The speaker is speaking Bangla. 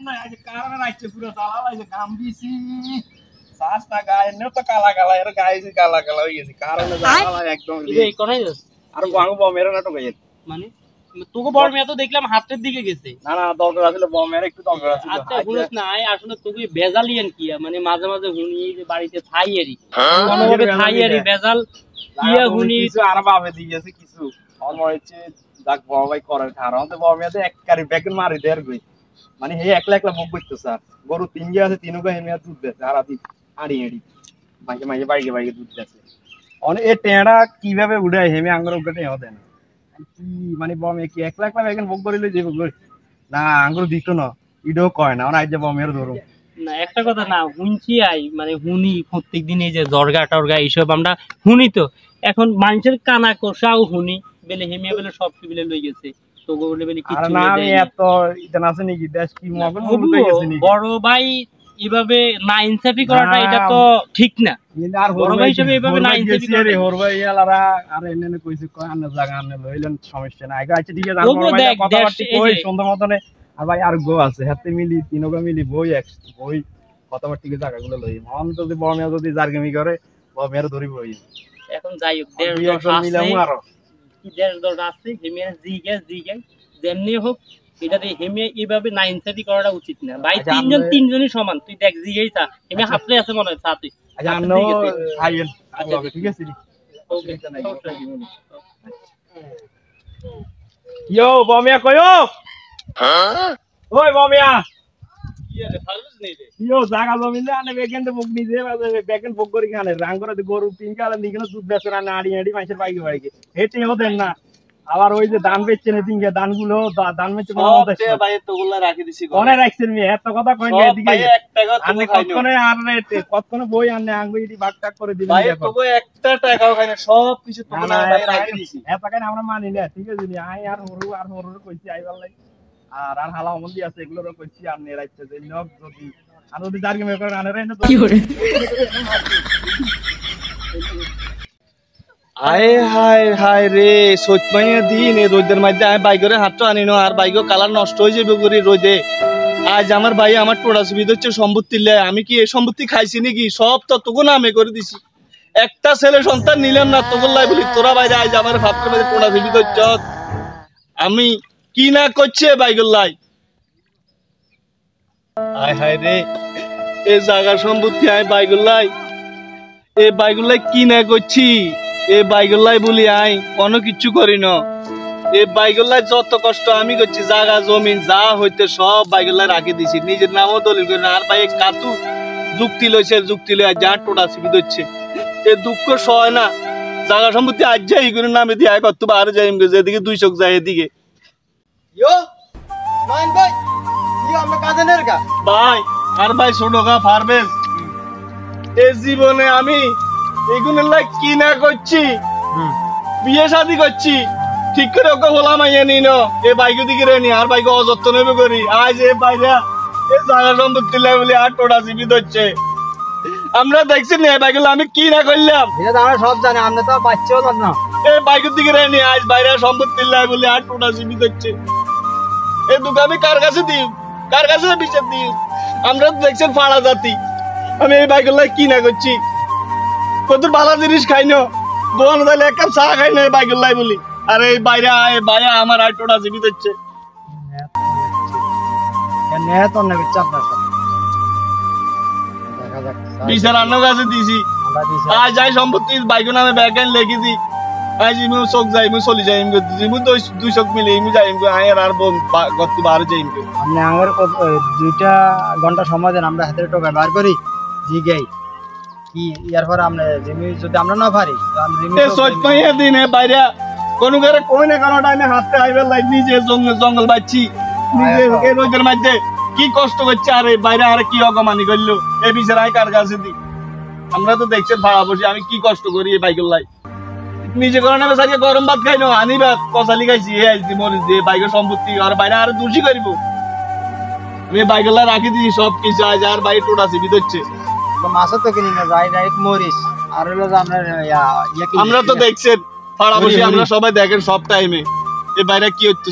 না আজ কারণ রাখছে পুরো তালা লাইছে কাম দিছি সাস্তা গায়ে নে তো কালা কালা এর গায়ে কালা কালা হয়ে গেছে কারণে জানা একদম এই কোনায় যাস আর বাংলা বমের নাটক হইছে মানে তোকে বড় মেয়ে তো দেখলাম হাতের দিকে গেছে না না দরকার আছে বমের একটু দরকার আছে আচ্ছা বুঝছ না আসলে তোকে বেজালিয়ান কি মানে মাঝে মাঝে হুনি এই যে বাড়িতে থাইয়েরি কোনোভাবে থাইয়েরি বেজাল কিয়া হুনি আর বাবে দিয়েছে কিছু আমার মনে হচ্ছে ডাক বাবা ভাই করার কারণ তো বমেতে এক কারি ব্যাকেন মারি দের গই মানে হে একলা একলা মুখ বইতো স্যার গরু তিন যে আছে তিনও গায়ে মেয়া দুধ দেয় আর আদি আড়ি আড়ি মাঝে মাঝে বাইকে বাইকে দুধ দেয় অনেক এ টেড়া কিভাবে উড়ায় হেমে আঙ্গুর উঠে হেও দেয় না কি মানে বমে কি একলা একলা এখন বুক করিলে যে বুক না আঙ্গুর দিত না ইডো কয় না আজ বমের ধরো না একটা কথা না হুনছি আই মানে হুনি প্রত্যেক দিন এই যে জর্গা টর্গা এইসব আমরা হুনি তো এখন মানুষের কানা কষাও হুনি বেলে হেমিয়া বেলে সব বিলে লই গেছে তো বলে বেলে কিছু না আমি এত ইতনা আছে নাকি দেশ কি মগন মুলুতে গেছে নি বড় ভাই এভাবে না ইনসাফি করাটা এটা তো ঠিক না আর বড় ভাই হিসেবে এভাবে না ইনসাফি করে হর ভাই এলারা আর এনে কইছে কয় আন্না জায়গা আন্না লইলেন সমস্যা না আগে আচ্ছা ঠিক আছে আর বড় ভাই কথাবার্তা কই সুন্দর মতনে আর ভাই আর গো আছে হাতে মিলি তিনগা মিলি বই কথাবার্তা কি জায়গাগুলো লই মন যদি বড় মেয়ে যদি জারগামি করে বড় মেয়ের ধরিব হই এখন যাই হোক দেড় দশ আছে হেমিয়া জিগে যেমনি হোক এটাতে হেমিয়া এইভাবে না ইনসাফি করাটা উচিত না ভাই তিনজনই সমান তুই দেখ জিগেই চা হেমিয়া হাতলে আছে মনে হয় সাথে আচ্ছা আমরা আইয়েন আচ্ছা ঠিক আছে ওকে ইয়ো বমিয়া কয়ো হ্যাঁ ওই বমিয়া কি আরে ফালুস নেই রে ইয়ো জায়গা জমিলে আনে বেকেন্ড বুক নিজে বেকেন্ড বুক করি খানে রাং করে গরু তিন কালা নিগনো দুধ বেচে না আড়ি আড়ি মাইসের বাইকে বাইকে হেটে হতেন না আবার ওই যে ধান বেচছেন এদিকে ধানগুলো ধান বেচে সব ভাই তোগুলা রাখি দিছি কোনে রাখছেন মি এত কথা কই না এদিকে একটা কথা আনে কতক্ষণে আর রেটে কতক্ষণে বই আনে আঙ্গুইটি ভাগটাক করে দিবেন ভাই তোগো একটা টাকাও খাই না সব কিছু তোগুলা ভাই রাখি দিছি এত কানে আমরা মানি না ঠিক আছে নি আই আর হরু কইছি আইবার লাগি আর হালা মন্দি আছে এগুলোরও কইছি আর নে রাখছে যে নক যদি আর যদি জার্গি মে করে আনে রাইনা তো কি করে আয় হায় হায় রে সত্যমাইয়া দিন এই রোদের মধ্যে আমি বাইকের হাতটা আনিনো আর বাইকের কালার নষ্ট হয়ে যাবে করি রোদে আজ আমার ভাই আমার টোড়া সুবিধা হচ্ছে সম্পত্তি লেয় আমি কি এই সম্পত্তি খাইছি নাকি সব তো তোকে নামে করে দিছি একটা ছেলে সন্তান নিলাম না তোগুল লাই বলি তোরা বাইরে আজ আমার ভাবতে মধ্যে টোড়া সুবিধা হচ্ছে আমি কি না করছে বাইকের লাই আয় হায় রে এই জায়গা সম্পত্তি আয় বাইকের লাই এই বাইকের লাই কি না করছি এই বাইগুলাই বলি আই কোনো কিছু করি না এই বাইগুলাই যত কষ্ট আমি করছি জায়গা জমিন যা হইতে সব বাইগুলাই রাখি দিছি নিজের নামও দলিল করি না আর ভাই কাতু যুক্তি লই যা টোটা সিবি দিচ্ছে এই দুঃখ সয় না জায়গা সম্পত্তি আজ যাই করে নামে দিয়ে আয় কত আর যাই যেদিকে 200 যায় এদিকে ইয়ো মান ভাই ইয়ো আমরা কাজেনের গা ভাই আর ভাই ছোটগা ফারবেস এই জীবনে আমি এগুলো লাইক কি না করছি বিয়ে শাদী করছি ঠিক করে ওকে হলাম আইয়া নি না এই বাইকে দিকে রে নি আর বাইকে অযত্ন নেবে করি আজ এই বাইরা এই জায়গা সম্পত্তি লাই বলে আর টোটা জীবিত হচ্ছে আমরা দেখছি না এই বাইকগুলো আমি কি না করলাম এটা আমরা সব জানি আমরা তো বাচ্চাও জানি না এই বাইকের দিকে রে নি আজ বাইরা সম্পত্তি লাই বলে আর টোটা জীবিত হচ্ছে এই দুঃখ আমি কার কাছে দিই কার কাছে বিচার দিই আমরা তো দেখছেন ফাড়া জাতি আমি এই বাইকগুলো কি না করছি কত ভালো জিনিস খাই না দোকান যাইলে এক কাপ চা খাই না বাইকের লাই বলি আর এই বাইরে আয় বাইরে আমার আর টোটা জীবিত হচ্ছে বিচার আন্ন কাছে দিছি আজ যাই সম্পত্তি বাইকের নামে ব্যাগ আইন লেখি দি আজ ইমু চোখ যাই ইমু চলি যাই ইমু ইমু 200 মিলে ইমু যাই ইমু আয়ের আর গত বার যাই ইমু আপনি আমার 2 ঘন্টা সময় দেন আমরা হাতের টোকা বার করি জিগাই কি এরপর আমরা জমি যদি আমরা না পারি এ সত্যমাইয়া দিনে বাইরে কোন করে কই না কোন টাইমে হাতে আইবে লাইক নিজে জঙ্গল বাচ্চি নিজে এই রোদের মধ্যে কি কষ্ট করছে আরে বাইরে আর কি অগমানি করলো এই বিচারাই কার কাছে দি আমরা তো দেখছেন ভাড়া বসে আমি কি কষ্ট করি এই বাইকের লাই নিজে কারণে বেচাকে গরম ভাত খাই না আনি ভাত কষালি খাইছি এই আইছি মরিস দিয়ে বাইকের সম্পত্তি আর বাইরে আর দোষী করিব আমি বাইকের লাই রাখি দিই সব কিছু আজ আর বাইরে টোটা জীবিত হচ্ছে মাছ তো কিনি না রাইট মরিস আর হলো আমরা তো দেখছেন পাড়া বসে আমরা সবাই দেখেন সব টাইমে এই বাইরে কি হচ্ছে